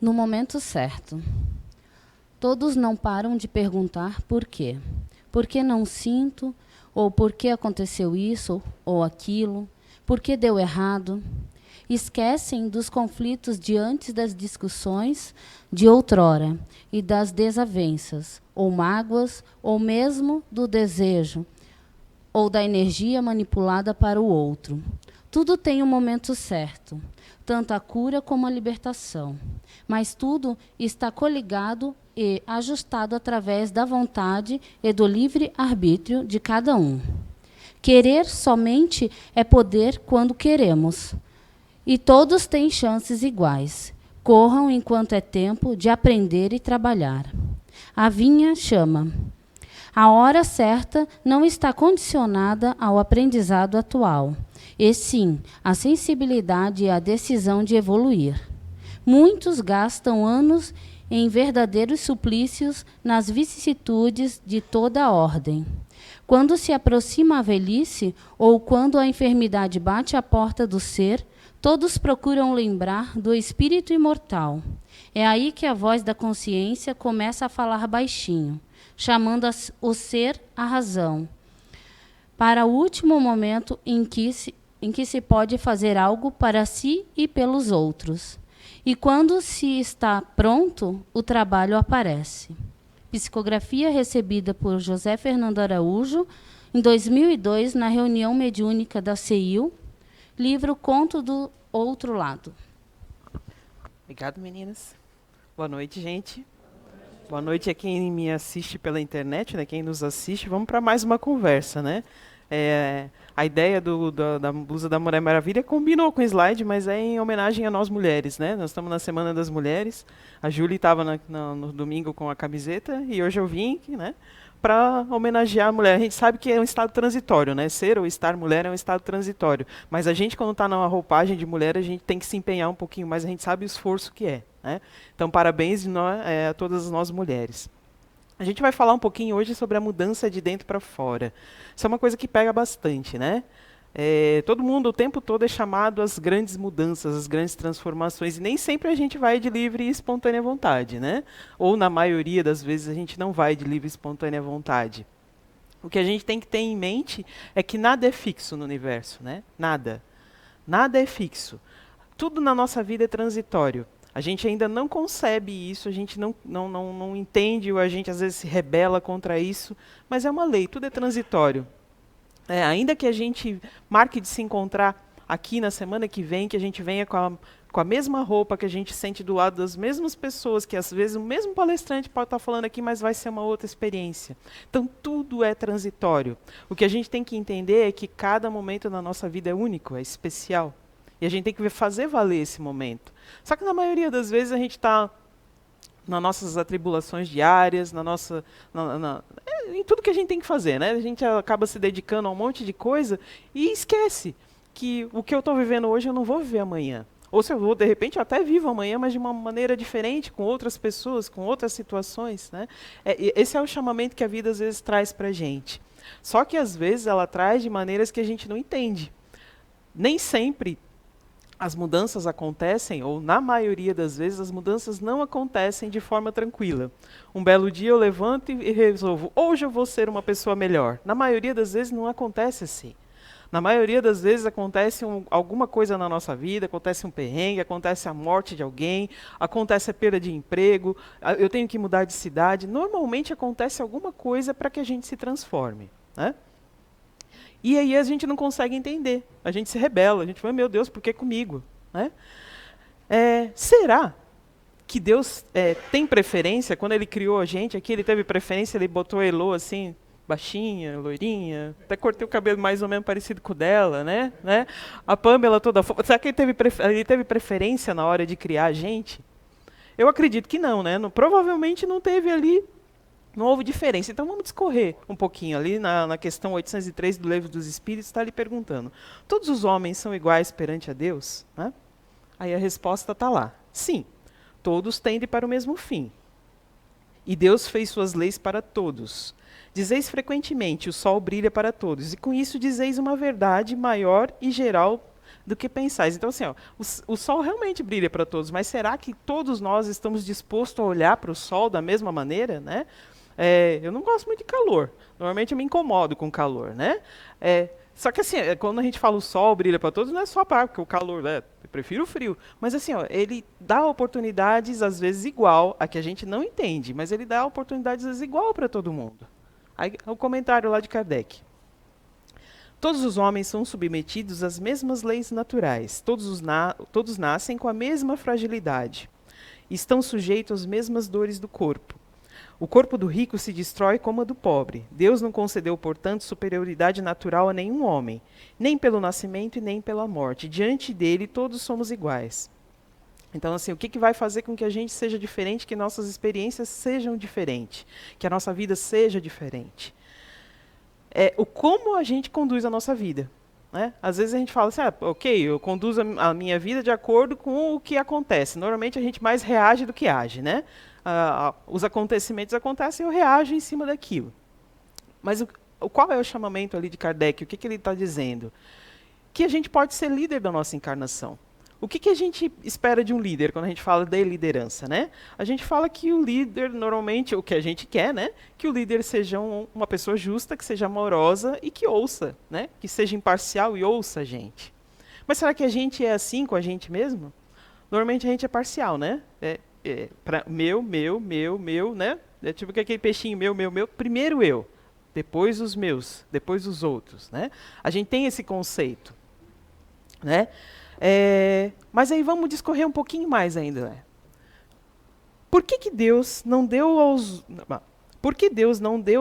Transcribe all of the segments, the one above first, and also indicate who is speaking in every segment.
Speaker 1: No momento certo. Todos não param de perguntar por quê. Por que não sinto? Ou por que aconteceu isso ou aquilo? Por que deu errado? Esquecem dos conflitos diante das discussões de outrora e das desavenças, ou mágoas, ou mesmo do desejo, ou da energia manipulada para o outro. Tudo tem um momento certo, tanto a cura como a libertação. Mas tudo está coligado e ajustado através da vontade e do livre-arbítrio de cada um. Querer somente é poder quando queremos. E todos têm chances iguais. Corram enquanto é tempo de aprender e trabalhar. A vinha chama. A hora certa não está condicionada ao aprendizado atual, e sim à sensibilidade e à decisão de evoluir. Muitos gastam anos em verdadeiros suplícios nas vicissitudes de toda a ordem. Quando se aproxima a velhice ou quando a enfermidade bate à porta do ser, todos procuram lembrar do espírito imortal. É aí que a voz da consciência começa a falar baixinho, chamando o ser à razão, para o último momento em que se pode fazer algo para si e pelos outros. E quando se está pronto, o trabalho aparece. Psicografia recebida por José Fernando Araújo, em 2002, na reunião mediúnica da CEIU, livro Conto do Outro Lado.
Speaker 2: Obrigado, meninas. Boa noite, gente. Boa noite a quem me assiste pela internet, né? Quem nos assiste. Vamos para mais uma conversa, né? A ideia da blusa da Mulher Maravilha combinou com o slide, mas é em homenagem a nós mulheres, né? Nós estamos na Semana das Mulheres. A Júlia estava no domingo com a camiseta e hoje eu vim, né? Para homenagear a mulher. A gente sabe que é um estado transitório, né? Ser ou estar mulher é um estado transitório. Mas a gente, quando está na roupagem de mulher, a gente tem que se empenhar um pouquinho mais. A gente sabe o esforço que é, né? Então, parabéns a todas nós mulheres. A gente vai falar um pouquinho hoje sobre a mudança de dentro para fora. Isso é uma coisa que pega bastante, né? Todo mundo, o tempo todo, é chamado às grandes mudanças, às grandes transformações, e nem sempre a gente vai de livre e espontânea vontade, né? Ou, na maioria das vezes, a gente não vai de livre e espontânea vontade. O que a gente tem que ter em mente é que nada é fixo no universo, né? Nada. Nada é fixo. Tudo na nossa vida é transitório. A gente ainda não concebe isso, a gente não entende, ou a gente às vezes se rebela contra isso, mas é uma lei, tudo é transitório. Ainda que a gente marque de se encontrar aqui na semana que vem, que a gente venha com a mesma roupa, que a gente sente do lado das mesmas pessoas, que às vezes o mesmo palestrante pode estar falando aqui, mas vai ser uma outra experiência. Então, tudo é transitório. O que a gente tem que entender é que cada momento na nossa vida é único, é especial. E a gente tem que fazer valer esse momento. Só que na maioria das vezes a gente está nas nossas atribulações diárias, em tudo que a gente tem que fazer, né? A gente acaba se dedicando a um monte de coisa e esquece que o que eu estou vivendo hoje eu não vou viver amanhã. Ou se eu vou, de repente, eu até vivo amanhã, mas de uma maneira diferente, com outras pessoas, com outras situações, né? Esse é o chamamento que a vida às vezes traz para a gente. Só que às vezes ela traz de maneiras que a gente não entende. Nem sempre as mudanças acontecem, ou na maioria das vezes, as mudanças não acontecem de forma tranquila. Um belo dia eu levanto e resolvo, hoje eu vou ser uma pessoa melhor. Na maioria das vezes não acontece assim. Na maioria das vezes acontece alguma coisa na nossa vida, acontece um perrengue, acontece a morte de alguém, acontece a perda de emprego, eu tenho que mudar de cidade. Normalmente acontece alguma coisa para que a gente se transforme, né? E aí a gente não consegue entender, a gente se rebela, a gente fala, meu Deus, por que comigo? Né? Será que Deus tem preferência? Quando Ele criou a gente aqui, Ele teve preferência, Ele botou a Elô assim, baixinha, loirinha, até cortei o cabelo mais ou menos parecido com o dela, né? A Pamela toda fofa. Será que ele teve preferência na hora de criar a gente? Eu acredito que não, né? Provavelmente não teve ali. Não houve diferença. Então vamos discorrer um pouquinho ali na questão 803 do Livro dos Espíritos, está ali perguntando, todos os homens são iguais perante a Deus? Né? Aí a resposta está lá. Sim, todos tendem para o mesmo fim. E Deus fez suas leis para todos. Dizeis frequentemente, o sol brilha para todos, e com isso dizeis uma verdade maior e geral do que pensais. Então, assim, ó, o sol realmente brilha para todos, mas será que todos nós estamos dispostos a olhar para o sol da mesma maneira, né? Eu não gosto muito de calor. Normalmente eu me incomodo com calor, né? Só que assim, quando a gente fala o sol brilha para todos, não é só porque o calor, né? Eu prefiro o frio. Mas assim, ó, ele dá oportunidades às vezes igual a que a gente não entende, mas ele dá oportunidades às vezes igual para todo mundo. Aí, o comentário lá de Kardec. Todos os homens são submetidos às mesmas leis naturais. Todos nascem com a mesma fragilidade. Estão sujeitos às mesmas dores do corpo. O corpo do rico se destrói como a do pobre. Deus não concedeu, portanto, superioridade natural a nenhum homem, nem pelo nascimento e nem pela morte. Diante dele, todos somos iguais. Então, assim, o que vai fazer com que a gente seja diferente, que nossas experiências sejam diferentes, que a nossa vida seja diferente? O como a gente conduz a nossa vida. Né? Às vezes a gente fala assim, ok, eu conduzo a minha vida de acordo com o que acontece. Normalmente a gente mais reage do que age, né? Os acontecimentos acontecem e eu reajo em cima daquilo. Mas qual é o chamamento ali de Kardec? O que ele está dizendo? Que a gente pode ser líder da nossa encarnação. O que a gente espera de um líder quando a gente fala de liderança, né? A gente fala que o líder, normalmente, o que a gente quer, né? Que o líder seja uma pessoa justa, que seja amorosa e que ouça, né? Que seja imparcial e ouça a gente. Mas será que a gente é assim com a gente mesmo? Normalmente a gente é parcial, né? Meu, né? É tipo aquele peixinho meu, primeiro eu, depois os meus, depois os outros, né? A gente tem esse conceito, né? Mas aí vamos discorrer um pouquinho mais ainda. Né? Por que Deus não deu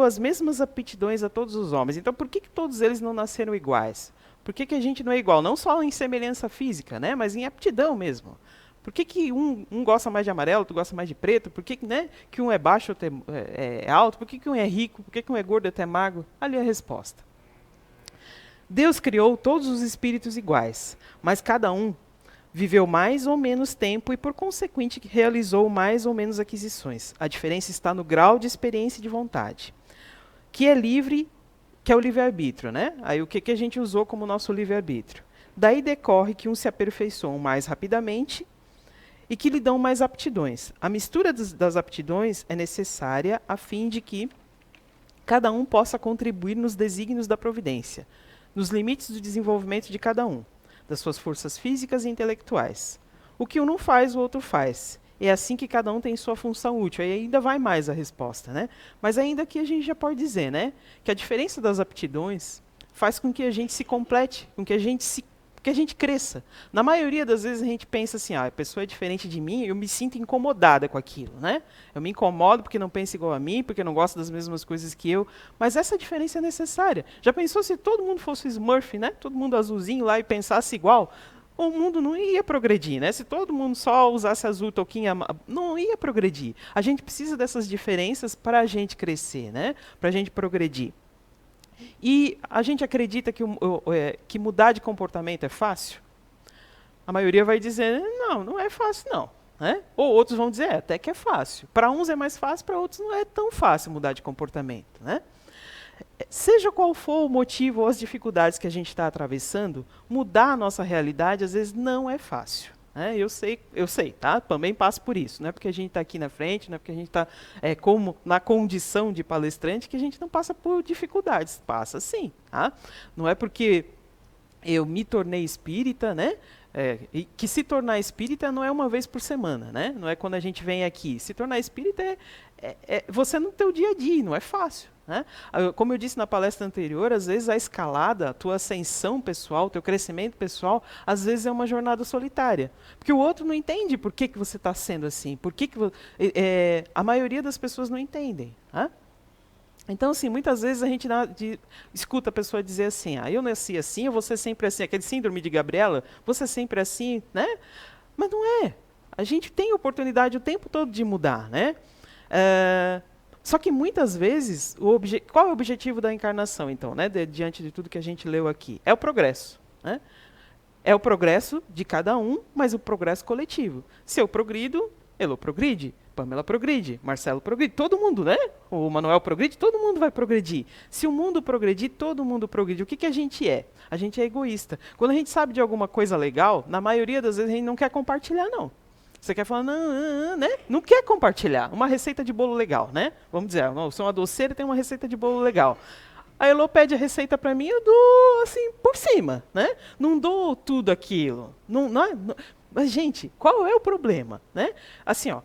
Speaker 2: as mesmas aptidões a todos os homens? Então, por que todos eles não nasceram iguais? Por que a gente não é igual? Não só em semelhança física, né? Mas em aptidão mesmo. Por que um gosta mais de amarelo, outro gosta mais de preto? Por que, né, que um é baixo, outro é alto? Por que um é rico? Por que um é gordo, outro é magro? Ali é a resposta. Deus criou todos os espíritos iguais, mas cada um viveu mais ou menos tempo e, por consequente, realizou mais ou menos aquisições. A diferença está no grau de experiência e de vontade, que é o livre-arbítrio, né? Aí o que a gente usou como nosso livre-arbítrio? Daí decorre que uns se aperfeiçoam mais rapidamente e que lhe dão mais aptidões. A mistura das aptidões é necessária a fim de que cada um possa contribuir nos desígnios da providência, nos limites do desenvolvimento de cada um, das suas forças físicas e intelectuais. O que um não faz, o outro faz. É assim que cada um tem sua função útil. Aí ainda vai mais a resposta, né? Mas ainda aqui a gente já pode dizer, né, que a diferença das aptidões faz com que a gente se complete, com que a gente cresça. Na maioria das vezes a gente pensa assim, a pessoa é diferente de mim, eu me sinto incomodada com aquilo, né? Eu me incomodo porque não pensa igual a mim, porque não gosta das mesmas coisas que eu, mas essa diferença é necessária. Já pensou se todo mundo fosse Smurf, né? Todo mundo azulzinho lá e pensasse igual? O mundo não ia progredir, né? Se todo mundo só usasse azul, touquinha, não ia progredir. A gente precisa dessas diferenças para a gente crescer, né? Para a gente progredir. E a gente acredita que mudar de comportamento é fácil? A maioria vai dizer, não é fácil não. Né? Ou outros vão dizer, até que é fácil. Para uns é mais fácil, para outros não é tão fácil mudar de comportamento. Né? Seja qual for o motivo ou as dificuldades que a gente está atravessando, mudar a nossa realidade às vezes não é fácil. Eu sei, tá? Também passo por isso. Não é porque a gente está aqui na frente, não é porque a gente está como na condição de palestrante que a gente não passa por dificuldades. Passa sim. Tá? Não é porque eu me tornei espírita, né? E que se tornar espírita não é uma vez por semana, né? Não é quando a gente vem aqui. Se tornar espírita é você no teu dia a dia, não é fácil. Né? Como eu disse na palestra anterior, às vezes a escalada, a tua ascensão pessoal, o teu crescimento pessoal, às vezes é uma jornada solitária. Porque o outro não entende por que você está sendo assim. A maioria das pessoas não entendem. Né? Então, assim, muitas vezes a gente escuta a pessoa dizer assim, eu nasci assim, eu vou ser sempre assim. Aquele síndrome de Gabriela, vou ser sempre assim, né? Mas não é. A gente tem oportunidade o tempo todo de mudar, né? Só que muitas vezes, qual é o objetivo da encarnação, então, né, diante de tudo que a gente leu aqui? É o progresso. Né? É o progresso de cada um, mas o progresso coletivo. Se eu progrido, ele progride. Pamela progride, Marcelo progride, todo mundo, né? O Manuel progride, todo mundo vai progredir. Se o mundo progredir, todo mundo progride. O que a gente é? A gente é egoísta. Quando a gente sabe de alguma coisa legal, na maioria das vezes a gente não quer compartilhar, não. Você quer falar, não, né? Não quer compartilhar. Uma receita de bolo legal, né? Vamos dizer, eu sou uma doceira e tenho uma receita de bolo legal. A Elô pede a receita para mim, eu dou assim, por cima, né? Não dou tudo aquilo. Mas, gente, qual é o problema, né? Assim, ó,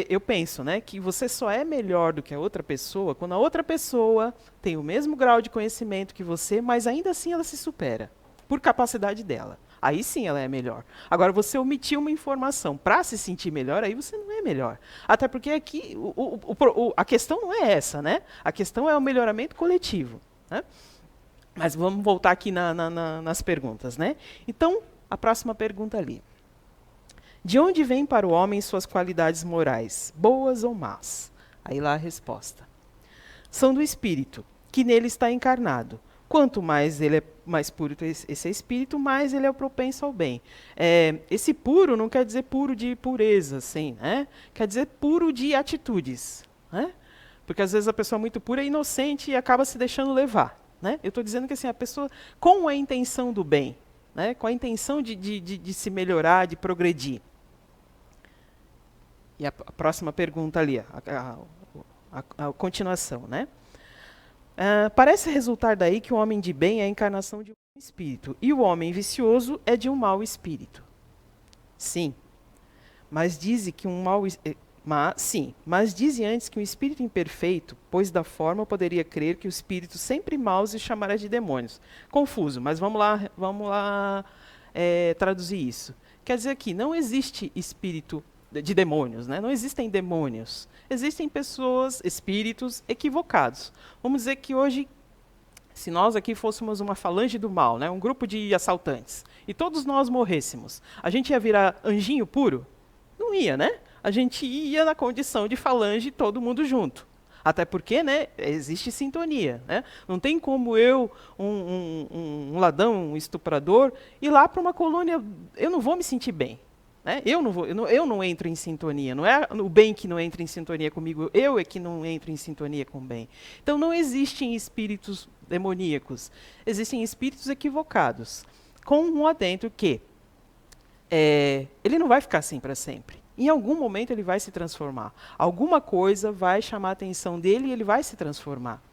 Speaker 2: eu penso, né, que você só é melhor do que a outra pessoa quando a outra pessoa tem o mesmo grau de conhecimento que você, mas ainda assim ela se supera, por capacidade dela. Aí sim ela é melhor. Agora, você omitir uma informação para se sentir melhor, aí você não é melhor. Até porque aqui a questão não é essa, né? A questão é o melhoramento coletivo, né? Mas vamos voltar aqui nas perguntas, né? Então, a próxima pergunta ali. De onde vêm para o homem suas qualidades morais, boas ou más? Aí lá a resposta. São do espírito, que nele está encarnado. Quanto mais ele é mais puro esse espírito, mais ele é propenso ao bem. Esse puro não quer dizer puro de pureza, assim, né? Quer dizer puro de atitudes, né? Porque às vezes a pessoa muito pura é inocente e acaba se deixando levar, né? Eu estou dizendo que assim, a pessoa com a intenção do bem, né? Com a intenção de se melhorar, de progredir. E a próxima pergunta ali, a continuação, né? Parece resultar daí que o homem de bem é a encarnação de um espírito, e o homem vicioso é de um mau espírito. Sim, mas dize que mas dize antes que um espírito imperfeito, pois da forma poderia crer que o espírito sempre maus e chamará de demônios. Confuso, mas vamos lá traduzir isso. Quer dizer que não existe espírito de demônios, né? Não existem demônios. Existem pessoas, espíritos equivocados. Vamos dizer que hoje, se nós aqui fôssemos uma falange do mal, né? Um grupo de assaltantes, e todos nós morrêssemos, a gente ia virar anjinho puro? Não ia, né? A gente ia na condição de falange todo mundo junto. Até porque, né, existe sintonia, né? Não tem como eu, um ladrão, um estuprador, ir lá para uma colônia, eu não vou me sentir bem. Né? Eu não entro em sintonia, não é o bem que não entra em sintonia comigo, eu é que não entro em sintonia com o bem. Então não existem espíritos demoníacos, existem espíritos equivocados, com um adentro que ele não vai ficar assim para sempre. Em algum momento ele vai se transformar. Alguma coisa vai chamar a atenção dele e ele vai se transformar.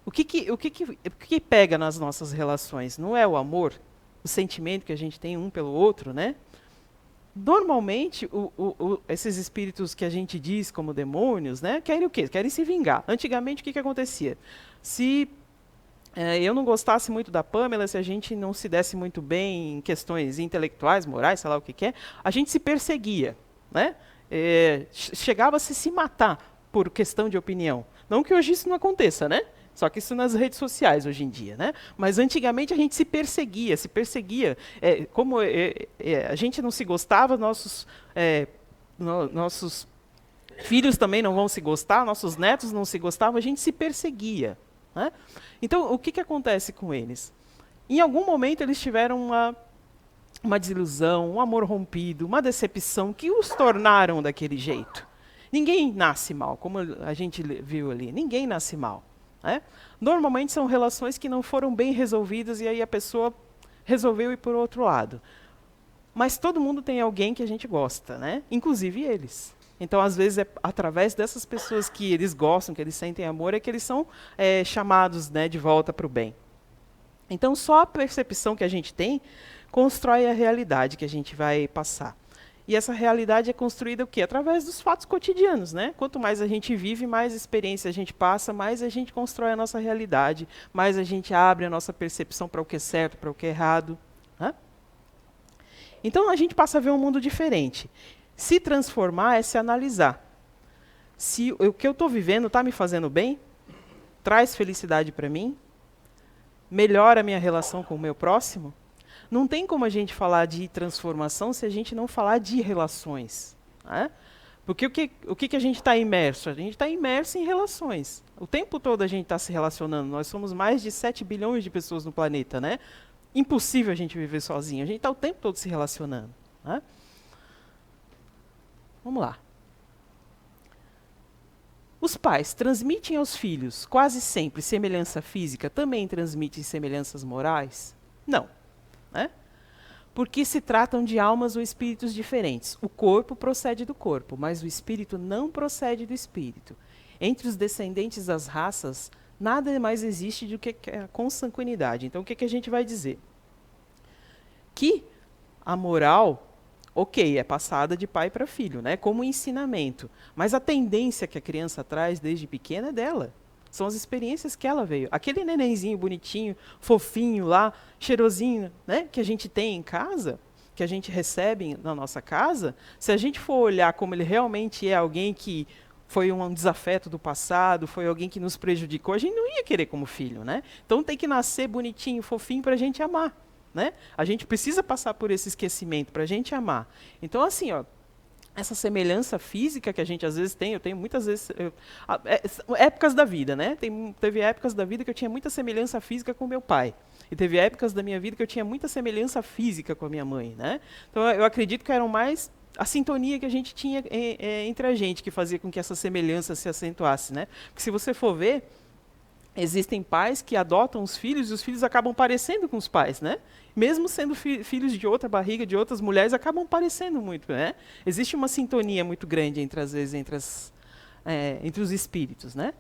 Speaker 2: O que pega nas nossas relações? Não é o amor, o sentimento que a gente tem um pelo outro, né? Normalmente, esses espíritos que a gente diz como demônios, né, querem o quê? Querem se vingar. Antigamente, o que acontecia? Se eu não gostasse muito da Pamela, se a gente não se desse muito bem em questões intelectuais, morais, sei lá o que é, a gente se perseguia, né? Chegava-se a se matar por questão de opinião. Não que hoje isso não aconteça, né? Só que isso nas redes sociais hoje em dia, né? Mas antigamente a gente se perseguia. Como a gente não se gostava, nossos filhos também não vão se gostar, nossos netos não se gostavam, a gente se perseguia. Né? Então, o que acontece com eles? Em algum momento eles tiveram uma desilusão, um amor rompido, uma decepção que os tornaram daquele jeito. Ninguém nasce mal, como a gente viu ali, ninguém nasce mal. Né? Normalmente são relações que não foram bem resolvidas e aí a pessoa resolveu ir por outro lado. Mas todo mundo tem alguém que a gente gosta, né? Inclusive eles. Então, às vezes, é através dessas pessoas que eles gostam, que eles sentem amor, é que eles são chamados, né, de volta para o bem. Então, só a percepção que a gente tem constrói a realidade que a gente vai passar. E essa realidade é construída o quê? Através dos fatos cotidianos, né? Quanto mais a gente vive, mais experiência a gente passa, mais a gente constrói a nossa realidade, mais a gente abre a nossa percepção para o que é certo, para o que é errado. Né? Então a gente passa a ver um mundo diferente. Se transformar é se analisar. Se o que eu estou vivendo está me fazendo bem? Traz felicidade para mim? Melhora a minha relação com o meu próximo? Não tem como a gente falar de transformação se a gente não falar de relações. Né? Porque o que a gente está imerso? A gente está imerso em relações. O tempo todo a gente está se relacionando. Nós somos mais de 7 bilhões de pessoas no planeta. Né? Impossível a gente viver sozinho. A gente está o tempo todo se relacionando. Né? Vamos lá. Os pais transmitem aos filhos quase sempre semelhança física, também transmitem semelhanças morais? Não. Né? Porque se tratam de almas ou espíritos diferentes. O corpo procede do corpo, mas o espírito não procede do espírito. Entre os descendentes das raças, nada mais existe do que a consanguinidade. Então, o que a gente vai dizer? Que a moral, ok, é passada de pai para filho, né, como ensinamento. Mas a tendência que a criança traz desde pequena é dela. São as experiências que ela veio. Aquele nenenzinho bonitinho, fofinho lá, cheirosinho, né, que a gente tem em casa, que a gente recebe na nossa casa, se a gente for olhar como ele realmente é alguém que foi um desafeto do passado, foi alguém que nos prejudicou, a gente não ia querer como filho, né? Então tem que nascer bonitinho, fofinho para a gente amar, né? A gente precisa passar por esse esquecimento para a gente amar. Então assim, ó, essa semelhança física que a gente às vezes tem, eu tenho muitas vezes épocas da vida, né? Teve épocas da vida que eu tinha muita semelhança física com meu pai. E teve épocas da minha vida que eu tinha muita semelhança física com a minha mãe, né? Então eu acredito que eram mais a sintonia que a gente tinha entre a gente que fazia com que essa semelhança se acentuasse, né? Porque se você for ver, existem pais que adotam os filhos e os filhos acabam parecendo com os pais, né? Mesmo sendo filhos de outra barriga, de outras mulheres, acabam parecendo muito, né? Existe uma sintonia muito grande entre, às vezes, entre os espíritos, né?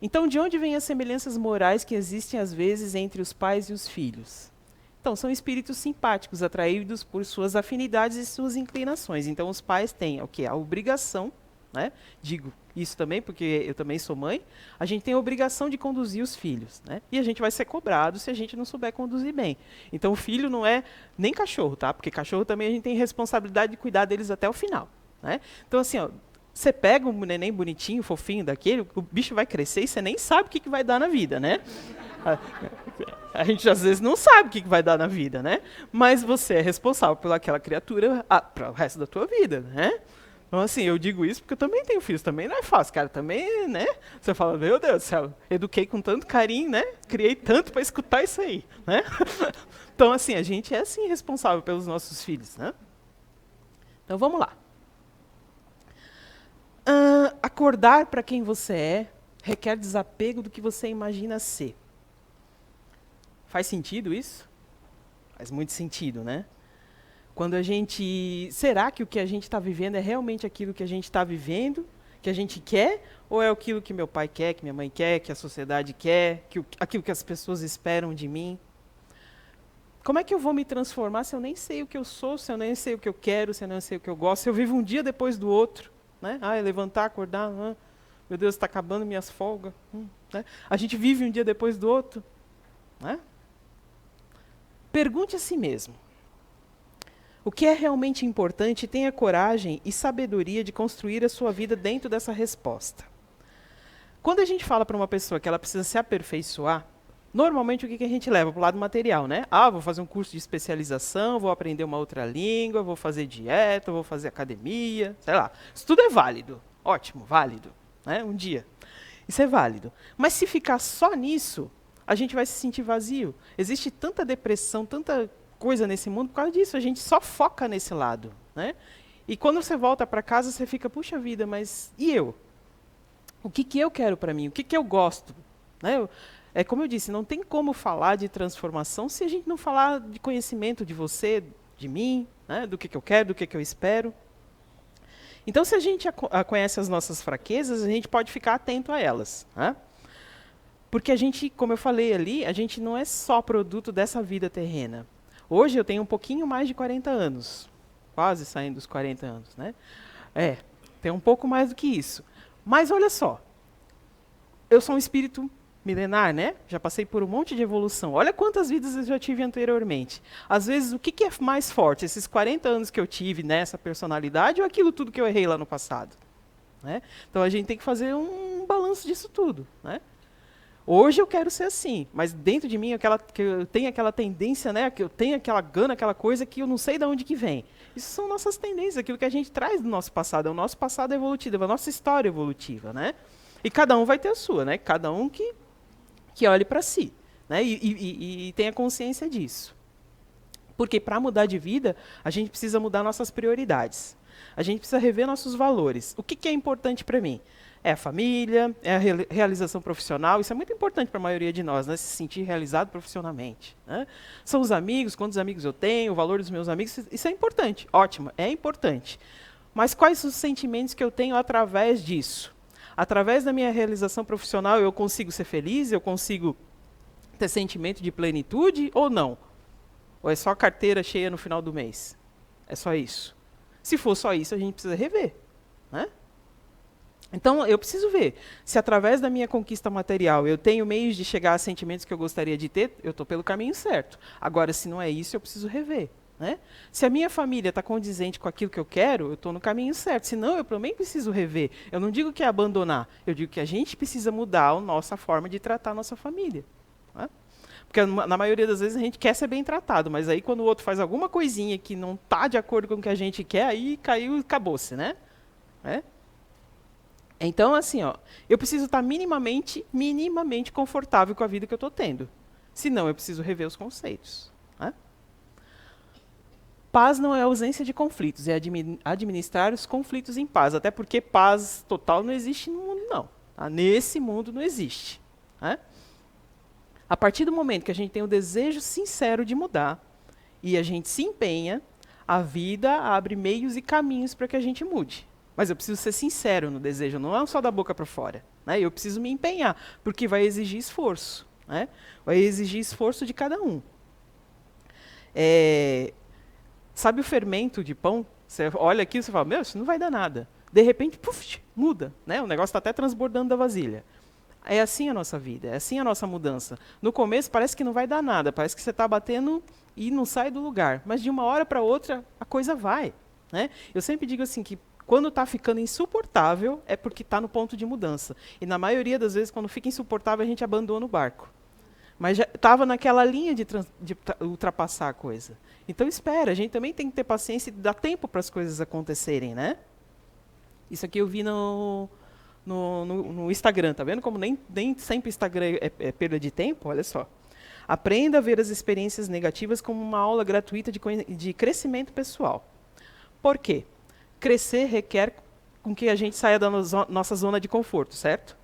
Speaker 2: Então, de onde vêm as semelhanças morais que existem, às vezes, entre os pais e os filhos? Então, são espíritos simpáticos, atraídos por suas afinidades e suas inclinações. Então, os pais têm o quê? A obrigação, né? Digo isso também porque eu também sou mãe, a gente tem a obrigação de conduzir os filhos, né? E a gente vai ser cobrado se a gente não souber conduzir bem. Então o filho não é nem cachorro, tá? Porque cachorro também a gente tem responsabilidade de cuidar deles até o final, né? Então assim, ó, você pega um neném bonitinho, fofinho daquele, o bicho vai crescer e você nem sabe o que vai dar na vida, né? A gente às vezes não sabe o que vai dar na vida, né? Mas você é responsável pelaquela criatura para o resto da tua vida, né? Então, assim, eu digo isso porque eu também tenho filhos, também não é fácil, cara, também, né? Você fala, meu Deus do céu, eduquei com tanto carinho, né? Criei tanto para escutar isso aí, né? Então, assim, a gente é, assim, responsável pelos nossos filhos, né? Então, vamos lá. Acordar para quem você é requer desapego do que você imagina ser. Faz sentido isso? Faz muito sentido, né? Quando a gente... Será que o que a gente está vivendo é realmente aquilo que a gente está vivendo, que a gente quer, ou é aquilo que meu pai quer, que minha mãe quer, que a sociedade quer, aquilo que as pessoas esperam de mim? Como é que eu vou me transformar se eu nem sei o que eu sou, se eu nem sei o que eu quero, se eu não sei o que eu gosto, se eu vivo um dia depois do outro? Né? Levantar, acordar, meu Deus, está acabando minhas folgas. Né? A gente vive um dia depois do outro. Né? Pergunte a si mesmo. O que é realmente importante, tenha coragem e sabedoria de construir a sua vida dentro dessa resposta. Quando a gente fala para uma pessoa que ela precisa se aperfeiçoar, normalmente o que a gente leva para o lado material, né? Vou fazer um curso de especialização, vou aprender uma outra língua, vou fazer dieta, vou fazer academia, sei lá. Isso tudo é válido. Ótimo, válido. Né? Um dia. Isso é válido. Mas se ficar só nisso, a gente vai se sentir vazio. Existe tanta depressão, tanta coisa nesse mundo por causa disso, a gente só foca nesse lado, né? E quando você volta para casa, você fica, puxa vida, mas e eu? O que eu quero para mim? O que eu gosto? Né? É como eu disse, não tem como falar de transformação se a gente não falar de conhecimento de você, de mim, né? Do que eu quero, do que eu espero. Então, se a gente conhece as nossas fraquezas, a gente pode ficar atento a elas, né? Porque a gente, como eu falei ali, a gente não é só produto dessa vida terrena. Hoje eu tenho um pouquinho mais de 40 anos, quase saindo dos 40 anos, né? Tem um pouco mais do que isso. Mas olha só, eu sou um espírito milenar, né? Já passei por um monte de evolução. Olha quantas vidas eu já tive anteriormente. Às vezes, o que é mais forte? Esses 40 anos que eu tive nessa personalidade ou aquilo tudo que eu errei lá no passado? Né? Então a gente tem que fazer um balanço disso tudo, né? Hoje eu quero ser assim, mas dentro de mim que eu tenho aquela tendência, né, que eu tenho aquela gana, aquela coisa que eu não sei de onde que vem. Isso são nossas tendências, aquilo que a gente traz do nosso passado, é o nosso passado evolutivo, é a nossa história evolutiva, né? E cada um vai ter a sua, né? Cada um que olhe para si, né? E tenha consciência disso. Porque para mudar de vida, a gente precisa mudar nossas prioridades. A gente precisa rever nossos valores. O que é importante para mim? É a família, é a realização profissional. Isso é muito importante para a maioria de nós, né? Se sentir realizado profissionalmente, né? São os amigos, quantos amigos eu tenho, o valor dos meus amigos. Isso é importante, ótimo, é importante. Mas quais os sentimentos que eu tenho através disso? Através da minha realização profissional, eu consigo ser feliz? Eu consigo ter sentimento de plenitude ou não? Ou é só carteira cheia no final do mês? É só isso? Se for só isso, a gente precisa rever, né? Então, eu preciso ver se através da minha conquista material eu tenho meios de chegar a sentimentos que eu gostaria de ter, eu estou pelo caminho certo. Agora, se não é isso, eu preciso rever, né? Se a minha família está condizente com aquilo que eu quero, eu estou no caminho certo. Se não, eu também preciso rever. Eu não digo que é abandonar, eu digo que a gente precisa mudar a nossa forma de tratar a nossa família, né? Porque na maioria das vezes a gente quer ser bem tratado, mas aí quando o outro faz alguma coisinha que não está de acordo com o que a gente quer, aí caiu e acabou-se, né? Então, assim, ó, eu preciso estar minimamente confortável com a vida que eu estou tendo. Senão, eu preciso rever os conceitos, né? Paz não é ausência de conflitos, é administrar os conflitos em paz. Até porque paz total não existe no mundo, não. Tá? Nesse mundo não existe, né? A partir do momento que a gente tem o desejo sincero de mudar e a gente se empenha, a vida abre meios e caminhos para que a gente mude. Mas eu preciso ser sincero no desejo, não é só da boca para fora, né? Eu preciso me empenhar, porque vai exigir esforço, né? Vai exigir esforço de cada um. Sabe o fermento de pão? Você olha aqui e você fala, meu, isso não vai dar nada. De repente, puf, muda, né? O negócio está até transbordando da vasilha. É assim a nossa vida, é assim a nossa mudança. No começo parece que não vai dar nada, parece que você está batendo e não sai do lugar. Mas de uma hora para outra, a coisa vai, né? Eu sempre digo assim que quando está ficando insuportável, é porque está no ponto de mudança. E na maioria das vezes, quando fica insuportável, a gente abandona o barco. Mas já estava naquela linha de ultrapassar a coisa. Então espera, a gente também tem que ter paciência e dar tempo para as coisas acontecerem, né? Isso aqui eu vi no Instagram, tá vendo? Como nem sempre Instagram é perda de tempo, olha só. Aprenda a ver as experiências negativas como uma aula gratuita de crescimento pessoal. Por quê? Crescer requer com que a gente saia da nossa zona de conforto, certo?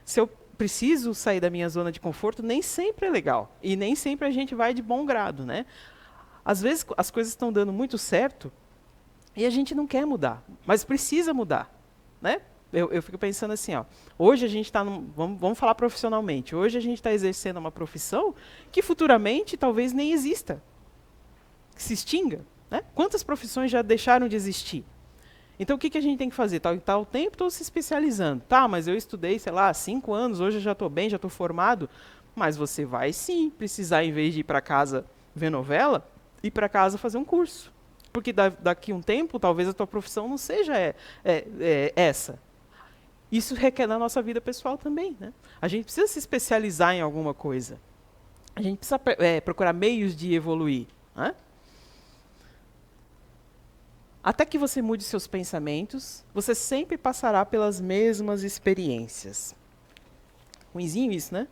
Speaker 2: Se eu preciso sair da minha zona de conforto, nem sempre é legal. E nem sempre a gente vai de bom grado, né? Às vezes as coisas estão dando muito certo e a gente não quer mudar, mas precisa mudar, né? Eu fico pensando assim, ó, hoje a gente está, vamos falar profissionalmente, hoje a gente está exercendo uma profissão que futuramente talvez nem exista, que se extinga, né? Quantas profissões já deixaram de existir? Então, o que a gente tem que fazer? Tá o tempo todo se especializando. Tá, mas eu estudei, sei lá, 5 anos, hoje eu já estou bem, já estou formado. Mas você vai, sim, precisar, em vez de ir para casa ver novela, ir para casa fazer um curso. Porque daqui a um tempo, talvez a tua profissão não seja essa. Isso requer na nossa vida pessoal também, né? A gente precisa se especializar em alguma coisa. A gente precisa procurar meios de evoluir, né? Até que você mude seus pensamentos, você sempre passará pelas mesmas experiências. Ruinzinho isso, né?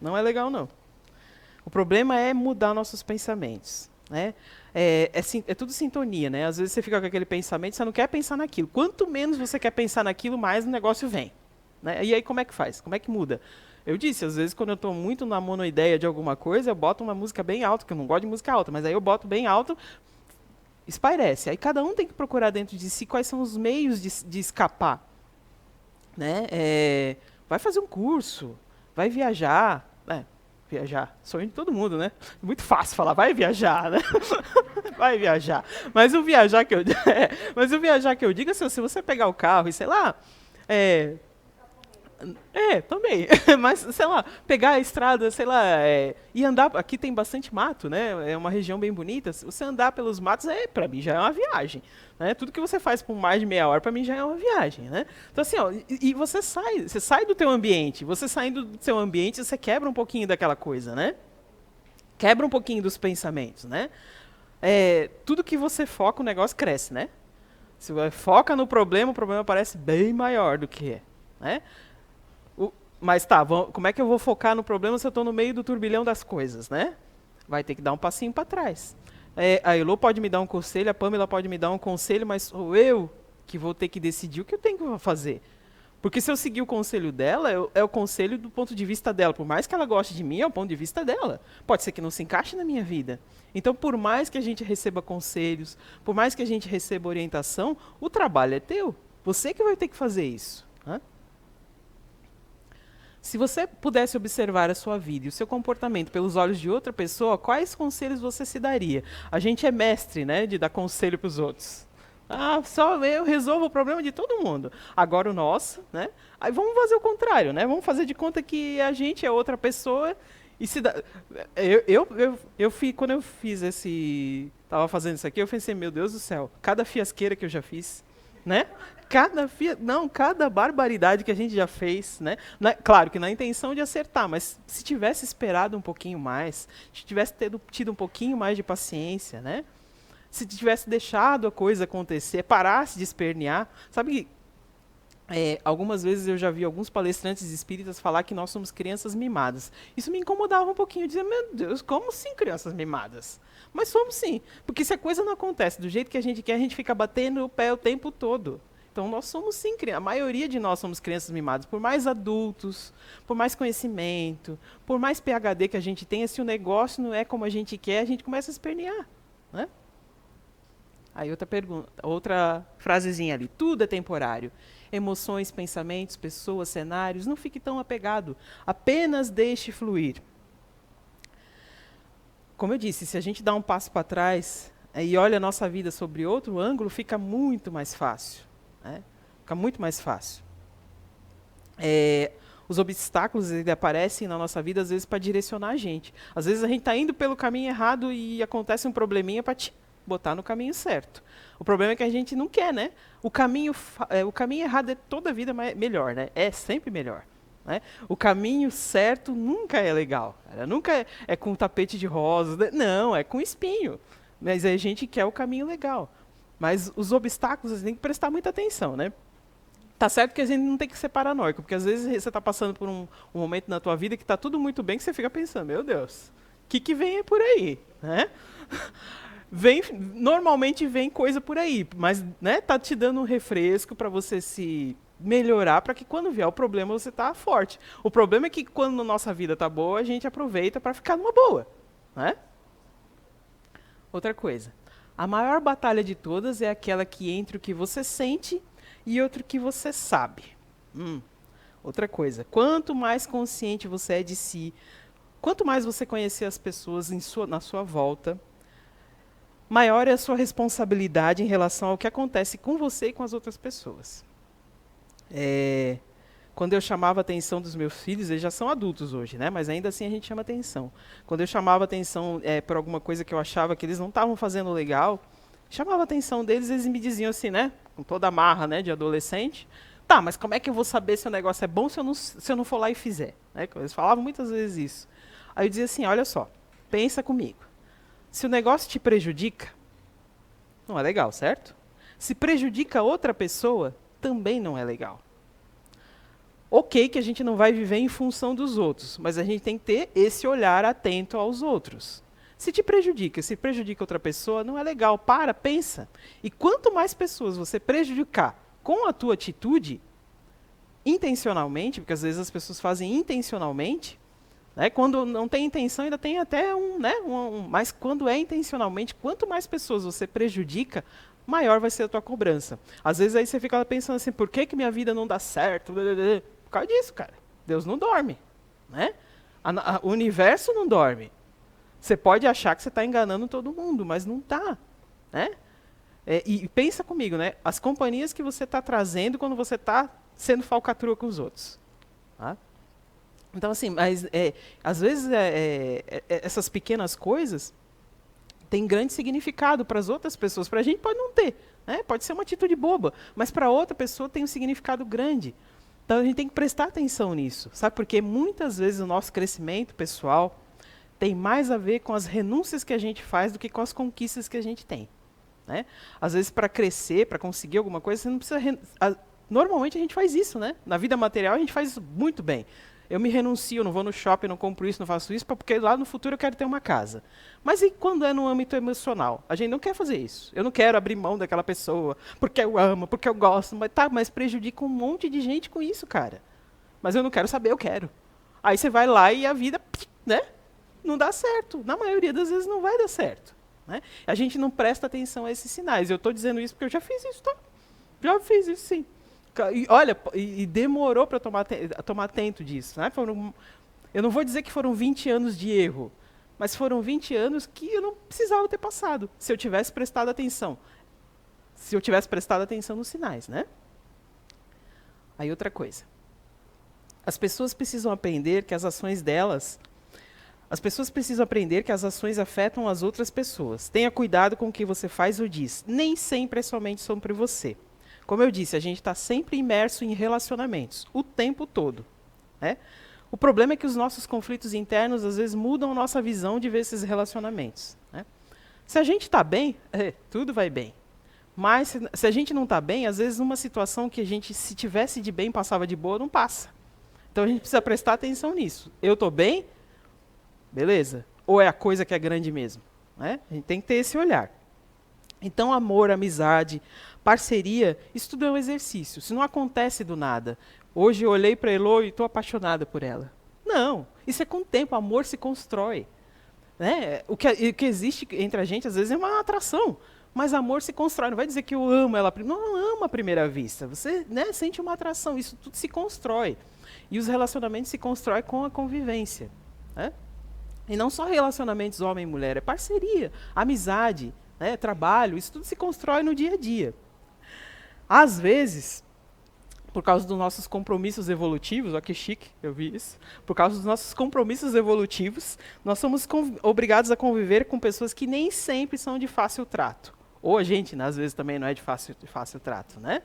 Speaker 2: Não é legal, não. O problema é mudar nossos pensamentos, né? É tudo sintonia, né? Às vezes você fica com aquele pensamento, você não quer pensar naquilo. Quanto menos você quer pensar naquilo, mais o negócio vem, né? E aí como é que faz? Como é que muda? Eu disse, às vezes quando eu estou muito na monoideia de alguma coisa, eu boto uma música bem alta, que eu não gosto de música alta, mas aí eu boto bem alto, espairece. Aí cada um tem que procurar dentro de si quais são os meios de escapar, né? Vai fazer um curso, vai viajar. Viajar, sonho de todo mundo, né? Muito fácil falar, vai viajar, né? Vai viajar. Mas o viajar que eu digo é assim, se você pegar o carro e, sei lá, também. Mas, sei lá, pegar a estrada, sei lá, e andar. Aqui tem bastante mato, né? É uma região bem bonita. Se você andar pelos matos, para mim já é uma viagem. Né? Tudo que você faz por mais de meia hora, para mim já é uma viagem. Né? Então, assim, ó, e você sai do teu ambiente. Você saindo do seu ambiente, você quebra um pouquinho daquela coisa, né? Quebra um pouquinho dos pensamentos, né? Tudo que você foca, o negócio cresce, né? Se você foca no problema, o problema parece bem maior do que é, né? Mas tá, como é que eu vou focar no problema se eu estou no meio do turbilhão das coisas, né? Vai ter que dar um passinho para trás. A Elô pode me dar um conselho, a Pamela pode me dar um conselho, mas sou eu que vou ter que decidir o que eu tenho que fazer. Porque se eu seguir o conselho dela, é o conselho do ponto de vista dela. Por mais que ela goste de mim, é o ponto de vista dela. Pode ser que não se encaixe na minha vida. Então, por mais que a gente receba conselhos, por mais que a gente receba orientação, o trabalho é teu. Você que vai ter que fazer isso. Né? Se você pudesse observar a sua vida e o seu comportamento pelos olhos de outra pessoa, quais conselhos você se daria? A gente é mestre, né, de dar conselho para os outros. Ah, só eu resolvo o problema de todo mundo. Agora o nosso, né? Aí vamos fazer o contrário, né? Vamos fazer de conta que a gente é outra pessoa e se dá... Quando eu fiz tava fazendo isso aqui, eu pensei, meu Deus do céu, cada fiasqueira que eu já fiz, né? Cada barbaridade que a gente já fez, né? Claro que na intenção de acertar, mas se tivesse esperado um pouquinho mais, se tivesse tido um pouquinho mais de paciência, né? Se tivesse deixado a coisa acontecer, parasse de espernear. Sabe, algumas vezes eu já vi alguns palestrantes espíritas falar que nós somos crianças mimadas. Isso me incomodava um pouquinho, eu dizia, meu Deus, como assim crianças mimadas? Mas somos sim, porque se a coisa não acontece do jeito que a gente quer, a gente fica batendo o pé o tempo todo. Então nós somos sim crianças, a maioria de nós somos crianças mimadas, por mais adultos, por mais conhecimento, por mais PhD que a gente tenha, se o negócio não é como a gente quer, a gente começa a espernear, né? Aí outra pergunta, outra frasezinha ali. Tudo é temporário. Emoções, pensamentos, pessoas, cenários. Não fique tão apegado. Apenas deixe fluir. Como eu disse, se a gente dá um passo para trás e olha a nossa vida sobre outro ângulo, fica muito mais fácil. Né? Fica muito mais fácil. Os obstáculos aparecem na nossa vida, às vezes, para direcionar a gente. Às vezes a gente está indo pelo caminho errado e acontece um probleminha para botar no caminho certo. O problema é que a gente não quer, né? O caminho errado é toda a vida melhor, né? É sempre melhor. Né? O caminho certo nunca é legal. Nunca é com tapete de rosas. Né? Não, é com espinho. Mas a gente quer o caminho legal. Mas os obstáculos, você tem que prestar muita atenção, né? Tá certo que a gente não tem que ser paranoico, porque às vezes você está passando por um momento na tua vida que está tudo muito bem, que você fica pensando, meu Deus, o que vem por aí? Né? Normalmente vem coisa por aí, mas né, tá te dando um refresco para você se melhorar, para que quando vier o problema você tá forte. O problema é que quando a nossa vida tá boa, a gente aproveita para ficar numa boa. Né? Outra coisa, a maior batalha de todas é aquela que entre o que você sente e outro que você sabe. Outra coisa, quanto mais consciente você é de si, quanto mais você conhecer as pessoas na sua volta, maior é a sua responsabilidade em relação ao que acontece com você e com as outras pessoas. Quando eu chamava a atenção dos meus filhos, eles já são adultos hoje, né? Mas ainda assim a gente chama atenção. Quando eu chamava a atenção por alguma coisa que eu achava que eles não estavam fazendo legal, chamava a atenção deles, eles me diziam assim, né? Com toda a marra, né, de adolescente. Tá, mas como é que eu vou saber se o negócio é bom se eu não for lá e fizer? Né? Eles falavam muitas vezes isso. Aí eu dizia assim, olha só, pensa comigo. Se o negócio te prejudica, não é legal, certo? Se prejudica outra pessoa, também não é legal. Ok que a gente não vai viver em função dos outros, mas a gente tem que ter esse olhar atento aos outros. Se prejudica outra pessoa, não é legal. Pensa. E quanto mais pessoas você prejudicar com a tua atitude, intencionalmente, porque às vezes as pessoas fazem intencionalmente, né, quando não tem intenção ainda tem até mas quando é intencionalmente, quanto mais pessoas você prejudica, maior vai ser a tua cobrança. Às vezes aí você fica pensando assim, por que minha vida não dá certo? Por causa disso, cara. Deus não dorme. Né? O universo não dorme. Você pode achar que você está enganando todo mundo, mas não está. Né? E pensa comigo, né? As companhias que você está trazendo quando você está sendo falcatrua com os outros. Tá? Então, assim, mas às vezes essas pequenas coisas têm grande significado para as outras pessoas. Para a gente pode não ter. Né? Pode ser uma atitude boba, mas para outra pessoa tem um significado grande. Então a gente tem que prestar atenção nisso. Sabe? Porque muitas vezes o nosso crescimento pessoal tem mais a ver com as renúncias que a gente faz do que com as conquistas que a gente tem. Né? Às vezes, para crescer, para conseguir alguma coisa, você não precisa... Normalmente a gente faz isso, né? Na vida material a gente faz isso muito bem. Eu me renuncio, não vou no shopping, não compro isso, não faço isso, porque lá no futuro eu quero ter uma casa. Mas e quando é no âmbito emocional? A gente não quer fazer isso. Eu não quero abrir mão daquela pessoa, porque eu amo, porque eu gosto, mas prejudica um monte de gente com isso, cara. Mas eu não quero saber, eu quero. Aí você vai lá e a vida, né? Não dá certo. Na maioria das vezes não vai dar certo. Né? A gente não presta atenção a esses sinais. Eu estou dizendo isso porque eu já fiz isso, tá? Já fiz isso, sim. E, olha, e demorou para tomar atento disso. Né? Eu não vou dizer que foram 20 anos de erro, mas foram 20 anos que eu não precisava ter passado, se eu tivesse prestado atenção. Se eu tivesse prestado atenção nos sinais, né? Aí outra coisa. As pessoas precisam aprender que as ações afetam as outras pessoas. Tenha cuidado com o que você faz ou diz. Nem sempre é somente sobre você. Como eu disse, a gente está sempre imerso em relacionamentos, o tempo todo. Né? O problema é que os nossos conflitos internos, às vezes, mudam a nossa visão de ver esses relacionamentos. Né? Se a gente está bem, tudo vai bem. Mas, se a gente não está bem, às vezes, uma situação que a gente, se tivesse de bem, passava de boa, não passa. Então, a gente precisa prestar atenção nisso. Eu estou bem? Beleza? Ou é a coisa que é grande mesmo? Né? A gente tem que ter esse olhar. Então, amor, amizade, parceria, isso tudo é um exercício. Isso não acontece do nada. Hoje eu olhei para a Elo e estou apaixonada por ela. Não, isso é com o tempo, o amor se constrói. Né? O que existe entre a gente, às vezes, é uma atração. Mas amor se constrói. Não vai dizer que eu amo ela. Não ama à primeira vista. Você, né, sente uma atração. Isso tudo se constrói. E os relacionamentos se constroem com a convivência. Né? E não só relacionamentos homem e mulher, é parceria, amizade, né, trabalho. Isso tudo se constrói no dia a dia. Às vezes, por causa dos nossos compromissos evolutivos, olha que chique, eu vi isso. Por causa dos nossos compromissos evolutivos, nós somos obrigados a conviver com pessoas que nem sempre são de fácil trato. Ou a gente, né, às vezes, também não é de fácil trato, né?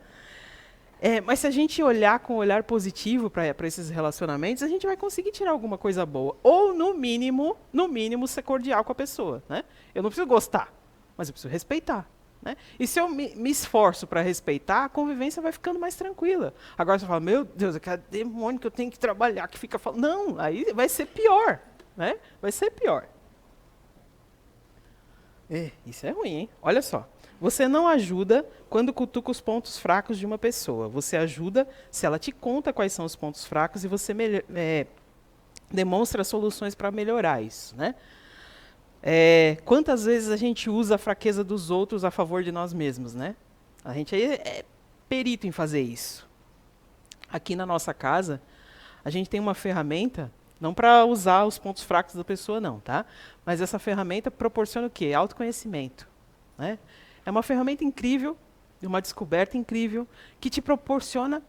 Speaker 2: Mas se a gente olhar com um olhar positivo para esses relacionamentos, a gente vai conseguir tirar alguma coisa boa. Ou, no mínimo, ser cordial com a pessoa. Né? Eu não preciso gostar, mas eu preciso respeitar. Né? E se eu me esforço para respeitar, a convivência vai ficando mais tranquila. Agora você fala, meu Deus, aquele demônio que eu tenho que trabalhar, que fica falando. Não, aí vai ser pior. Né? Vai ser pior. Isso é ruim, hein? Olha só. Você não ajuda quando cutuca os pontos fracos de uma pessoa. Você ajuda se ela te conta quais são os pontos fracos e você demonstra soluções para melhorar isso. Né? Quantas vezes a gente usa a fraqueza dos outros a favor de nós mesmos? Né? A gente é perito em fazer isso. Aqui na nossa casa, a gente tem uma ferramenta, não para usar os pontos fracos da pessoa, não, tá? Mas essa ferramenta proporciona o quê? Autoconhecimento. Né? É uma ferramenta incrível, uma descoberta incrível, que te proporciona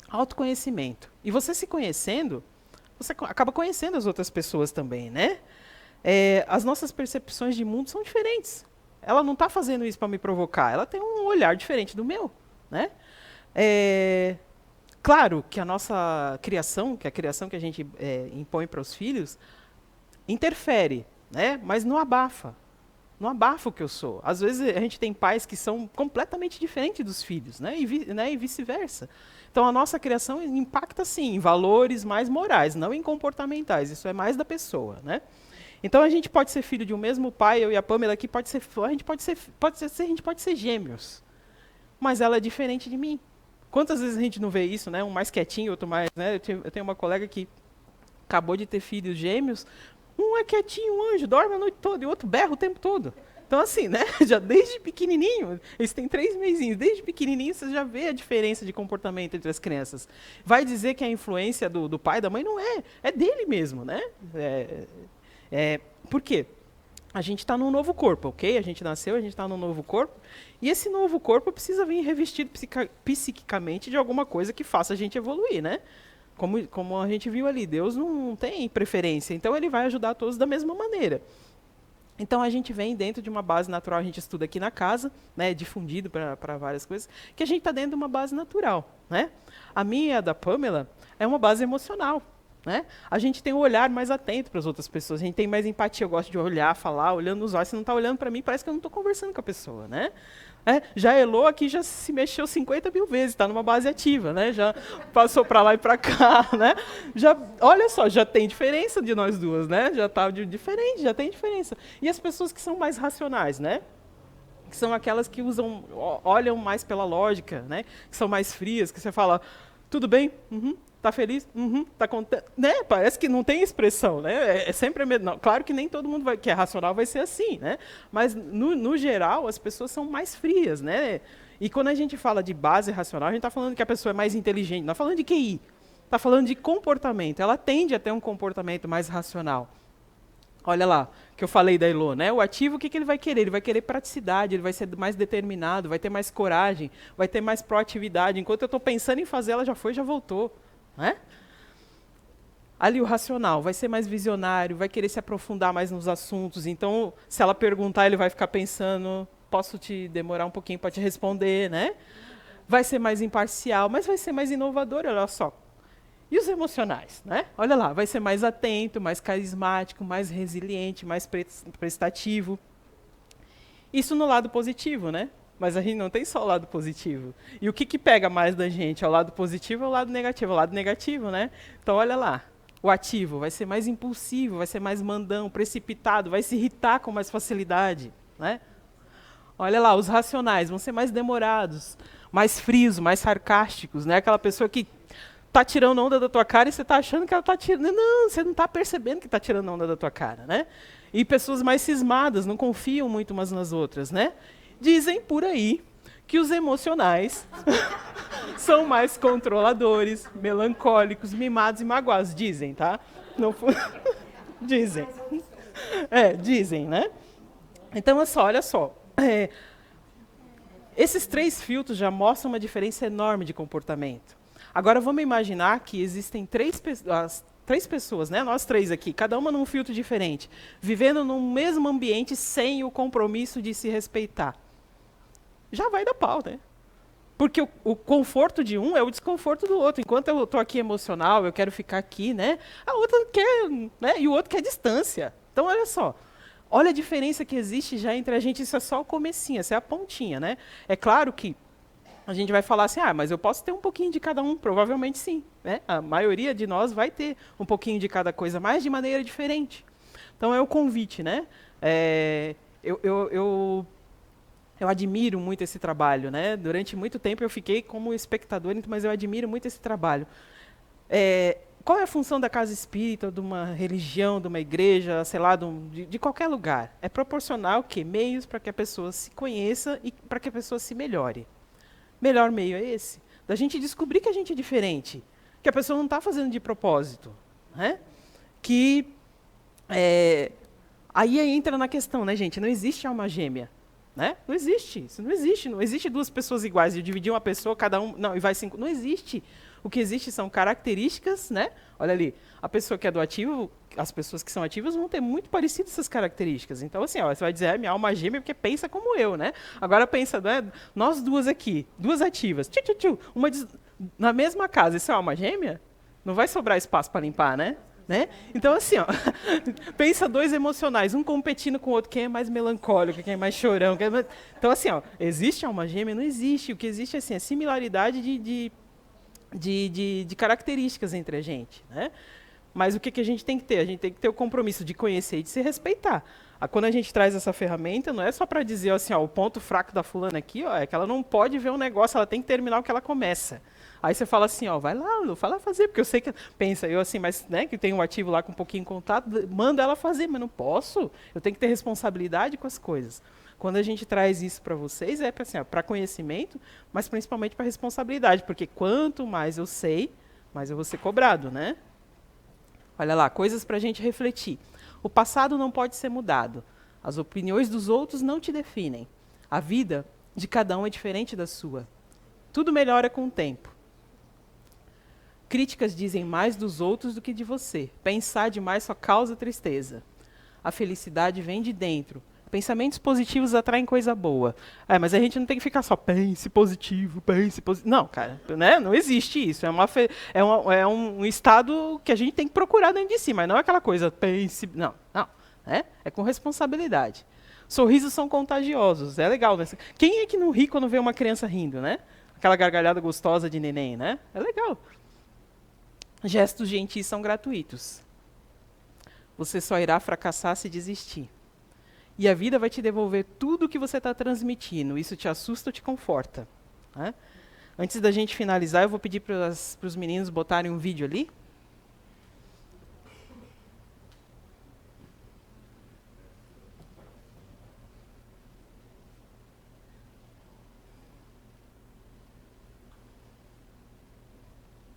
Speaker 2: autoconhecimento. E você se conhecendo, você acaba conhecendo as outras pessoas também, né? As nossas percepções de mundo são diferentes. Ela não está fazendo isso para me provocar, ela tem um olhar diferente do meu, né? Claro que a nossa criação, que é a criação que a gente impõe para os filhos, interfere, né? Mas não abafa. Não abafa o que eu sou. Às vezes a gente tem pais que são completamente diferentes dos filhos, né? E vice-versa. Então a nossa criação impacta sim em valores mais morais, não em comportamentais. Isso é mais da pessoa, né? Então a gente pode ser filho de um mesmo pai, eu e a Pamela aqui a gente pode ser gêmeos. Mas ela é diferente de mim. Quantas vezes a gente não vê isso, né? Um mais quietinho, outro mais, né? Eu tenho uma colega que acabou de ter filhos gêmeos. Um é quietinho, um anjo, dorme a noite toda, e o outro berra o tempo todo. Então, assim, né? Já desde pequenininho, eles têm 3 mesinhos, desde pequenininho você já vê a diferença de comportamento entre as crianças. Vai dizer que a influência do pai e da mãe não é dele mesmo, né? Por quê? A gente está num novo corpo, ok? A gente nasceu, a gente está num novo corpo, e esse novo corpo precisa vir revestido psiquicamente de alguma coisa que faça a gente evoluir, né? Como a gente viu ali, Deus não tem preferência, então ele vai ajudar todos da mesma maneira. Então a gente vem dentro de uma base natural, a gente estuda aqui na casa, né, difundido para várias coisas, que a gente está dentro de uma base natural. Né? A minha e a da Pamela é uma base emocional. né? A gente tem um olhar mais atento para as outras pessoas, a gente tem mais empatia. Eu gosto de olhar, falar, olhando nos olhos. Se não está olhando para mim, parece que eu não estou conversando com a pessoa, né? Já a Elô aqui já se mexeu 50 mil vezes, está numa base ativa, né? Já passou para lá e para cá, né? Já, olha só, já tem diferença de nós duas, né? Já está diferente, já tem diferença. E as pessoas que são mais racionais, né? Que são aquelas que olham mais pela lógica, né? Que são mais frias, que você fala, tudo bem? Uhum. Tá feliz? Uhum. Tá contente? Né? Parece que não tem expressão, né? É sempre não, claro que nem todo mundo que é racional vai ser assim, né? Mas no geral as pessoas são mais frias, né? E quando a gente fala de base racional, a gente está falando que a pessoa é mais inteligente, não está falando de QI, está falando de comportamento. Ela tende a ter um comportamento mais racional. Olha lá, que eu falei da Elô, né? O ativo, o que ele vai querer? Ele vai querer praticidade, ele vai ser mais determinado, vai ter mais coragem, vai ter mais proatividade. Enquanto eu estou pensando em fazer, ela já foi, já voltou. Né? Ali o racional vai ser mais visionário, vai querer se aprofundar mais nos assuntos. Então, se ela perguntar, ele vai ficar pensando, posso te demorar um pouquinho para te responder, né? Vai ser mais imparcial, mas vai ser mais inovador, olha só. E os emocionais, né? Olha lá, vai ser mais atento, mais carismático, mais resiliente, mais prestativo. Isso no lado positivo, né? Mas a gente não tem só o lado positivo. E o que pega mais da gente? É o lado positivo ou o lado negativo? É o lado negativo, né? Então, olha lá. O ativo vai ser mais impulsivo, vai ser mais mandão, precipitado, vai se irritar com mais facilidade, né? Olha lá, os racionais vão ser mais demorados, mais frios, mais sarcásticos, né? Aquela pessoa que está tirando onda da tua cara e você está achando que ela está tirando... Não, você não está percebendo que está tirando onda da tua cara, né? E pessoas mais cismadas, não confiam muito umas nas outras, né? Dizem por aí que os emocionais são mais controladores, melancólicos, mimados e magoados. Dizem, tá? Não dizem. Dizem, né? Então, olha só. Esses 3 filtros já mostram uma diferença enorme de comportamento. Agora, vamos imaginar que existem 3 pessoas, né? Nós 3 aqui, cada uma num filtro diferente, vivendo no mesmo ambiente sem o compromisso de se respeitar. Já vai dar pau, né? Porque o conforto de um é o desconforto do outro. Enquanto eu estou aqui emocional, eu quero ficar aqui, né? A outra quer, né? E o outro quer distância. Então, olha só. Olha a diferença que existe já entre a gente. Isso é só o comecinho, essa é a pontinha, né? É claro que a gente vai falar assim, mas eu posso ter um pouquinho de cada um. Provavelmente sim, né? A maioria de nós vai ter um pouquinho de cada coisa, mas de maneira diferente. Então, é o convite, né? Eu admiro muito esse trabalho, né? Durante muito tempo eu fiquei como espectador, mas eu admiro muito esse trabalho. Qual é a função da casa espírita, de uma religião, de uma igreja, sei lá, de qualquer lugar? É proporcionar o quê? Meios para que a pessoa se conheça e para que a pessoa se melhore. Melhor meio é esse? Da gente descobrir que a gente é diferente, que a pessoa não está fazendo de propósito, né? Que aí entra na questão, né, gente? Não existe alma gêmea. Né? Não existe, isso não existe. Não existe 2 pessoas iguais. Eu dividi uma pessoa, cada um... Não, e vai 5. Não existe. O que existe são características, né? Olha ali, a pessoa que é do ativo, as pessoas que são ativas vão ter muito parecidas essas características. Então, assim, você vai dizer, minha alma gêmea porque pensa como eu, né? Agora pensa, né? Nós 2 aqui, 2 ativas, uma na mesma casa, isso é alma gêmea? Não vai sobrar espaço para limpar, né? Então, assim, pensa 2 emocionais, um competindo com o outro, quem é mais melancólico, quem é mais chorão. Então, assim, existe alma gêmea? Não existe. O que existe assim, é similaridade de características entre a gente. Né? Mas o que a gente tem que ter? A gente tem que ter o compromisso de conhecer e de se respeitar. Quando a gente traz essa ferramenta, não é só para dizer assim, o ponto fraco da fulana aqui é que ela não pode ver um negócio, ela tem que terminar o que ela começa. Aí você fala assim, vai lá, Lu, fala fazer, porque eu sei que... Pensa, eu assim, mas né, que tem um ativo lá com um pouquinho de contato, manda ela fazer, mas não posso. Eu tenho que ter responsabilidade com as coisas. Quando a gente traz isso para vocês, é para conhecimento, mas principalmente para responsabilidade, porque quanto mais eu sei, mais eu vou ser cobrado, né? Olha lá, coisas para a gente refletir. O passado não pode ser mudado. As opiniões dos outros não te definem. A vida de cada um é diferente da sua. Tudo melhora com o tempo. Críticas dizem mais dos outros do que de você. Pensar demais só causa tristeza. A felicidade vem de dentro. Pensamentos positivos atraem coisa boa. Mas a gente não tem que ficar só pense positivo, pense positivo. Não, cara, né? Não existe isso. É um estado que a gente tem que procurar dentro de si, mas não é aquela coisa pense. Não, não. É com responsabilidade. Sorrisos são contagiosos. É legal, né? Quem é que não ri quando vê uma criança rindo, né? Aquela gargalhada gostosa de neném, né? É legal. Gestos gentis são gratuitos. Você só irá fracassar se desistir. E a vida vai te devolver tudo o que você está transmitindo. Isso te assusta ou te conforta? Né? Antes da gente finalizar, eu vou pedir para os meninos botarem um vídeo ali.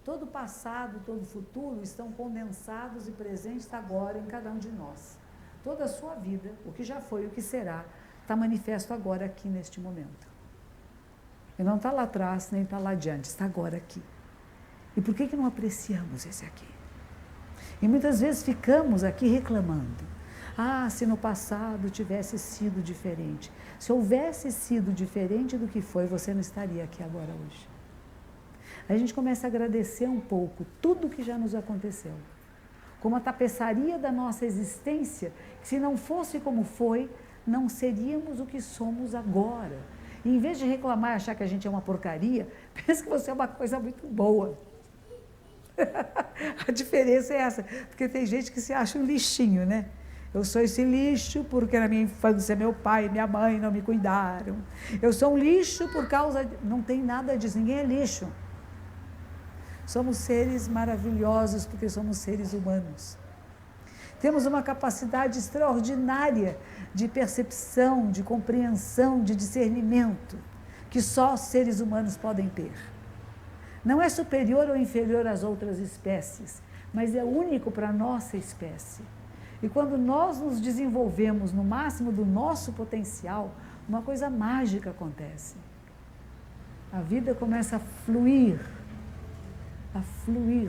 Speaker 3: Todo o passado, todo o futuro estão condensados e presentes agora em cada um de nós. Toda a sua vida, o que já foi, o que será, está manifesto agora aqui neste momento. E não está lá atrás, nem está lá adiante, está agora aqui. E por que não apreciamos esse aqui? E muitas vezes ficamos aqui reclamando. Se no passado tivesse sido diferente. Se houvesse sido diferente do que foi, você não estaria aqui agora hoje. A gente começa a agradecer um pouco tudo o que já nos aconteceu. Como a tapeçaria da nossa existência, que se não fosse como foi, não seríamos o que somos agora. E em vez de reclamar e achar que a gente é uma porcaria, pense que você é uma coisa muito boa. A diferença é essa, porque tem gente que se acha um lixinho, né? Eu sou esse lixo porque na minha infância meu pai e minha mãe não me cuidaram. Eu sou um lixo por causa de... Não tem nada disso, ninguém é lixo. Somos seres maravilhosos porque somos seres humanos. Temos uma capacidade extraordinária de percepção, de compreensão, de discernimento, que só seres humanos podem ter. Não é superior ou inferior às outras espécies, mas é único para a nossa espécie. E quando nós nos desenvolvemos no máximo do nosso potencial, uma coisa mágica acontece. A vida começa a fluir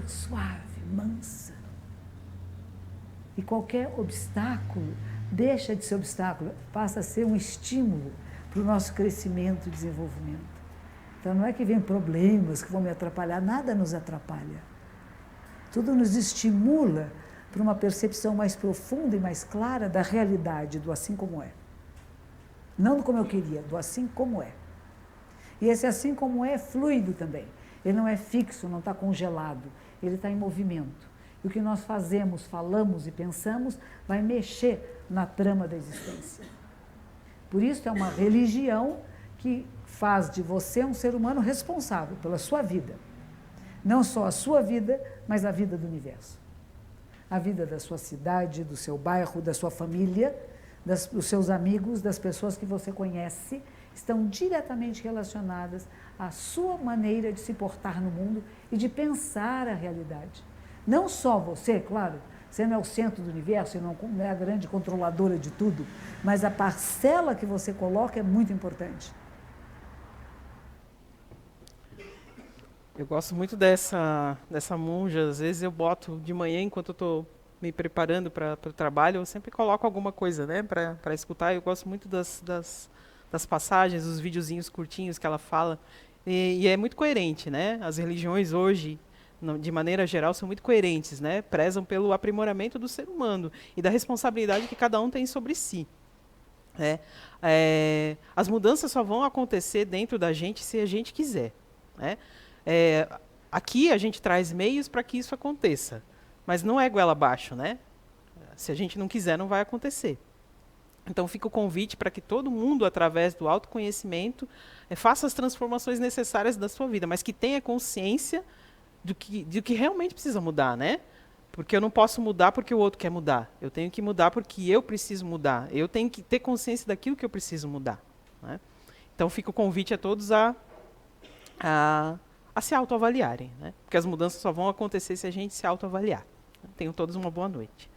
Speaker 3: suave, mansa. E qualquer obstáculo deixa de ser obstáculo, passa a ser um estímulo para o nosso crescimento e desenvolvimento. Então não é que vem problemas que vão me atrapalhar, nada nos atrapalha. Tudo nos estimula para uma percepção mais profunda e mais clara da realidade, do assim como é. Não do como eu queria, do assim como é. E esse assim como é fluido também. Ele não é fixo, não está congelado, ele está em movimento. E o que nós fazemos, falamos e pensamos vai mexer na trama da existência. Por isso é uma religião que faz de você um ser humano responsável pela sua vida. Não só a sua vida, mas a vida do universo. A vida da sua cidade, do seu bairro, da sua família, dos seus amigos, das pessoas que você conhece, estão diretamente relacionadas à sua maneira de se portar no mundo e de pensar a realidade. Não só você, claro, você não é o centro do universo, você não é a grande controladora de tudo, mas a parcela que você coloca é muito importante.
Speaker 2: Eu gosto muito dessa monja. Às vezes eu boto de manhã, enquanto eu estou me preparando para o trabalho, eu sempre coloco alguma coisa, né, para escutar. Eu gosto muito das passagens, dos videozinhos curtinhos que ela fala. E é muito coerente, né? As religiões hoje, de maneira geral, são muito coerentes, né? Prezam pelo aprimoramento do ser humano e da responsabilidade que cada um tem sobre si. Né? As mudanças só vão acontecer dentro da gente se a gente quiser. Né? Aqui a gente traz meios para que isso aconteça, mas não é goela abaixo, né? Se a gente não quiser, não vai acontecer. Então fica o convite para que todo mundo, através do autoconhecimento, faça as transformações necessárias da sua vida, mas que tenha consciência do que realmente precisa mudar, né? Porque eu não posso mudar porque o outro quer mudar. Eu tenho que mudar porque eu preciso mudar. Eu tenho que ter consciência daquilo que eu preciso mudar. Né? Então fica o convite a todos a se autoavaliarem, né? Porque as mudanças só vão acontecer se a gente se autoavaliar. Tenham todos uma boa noite.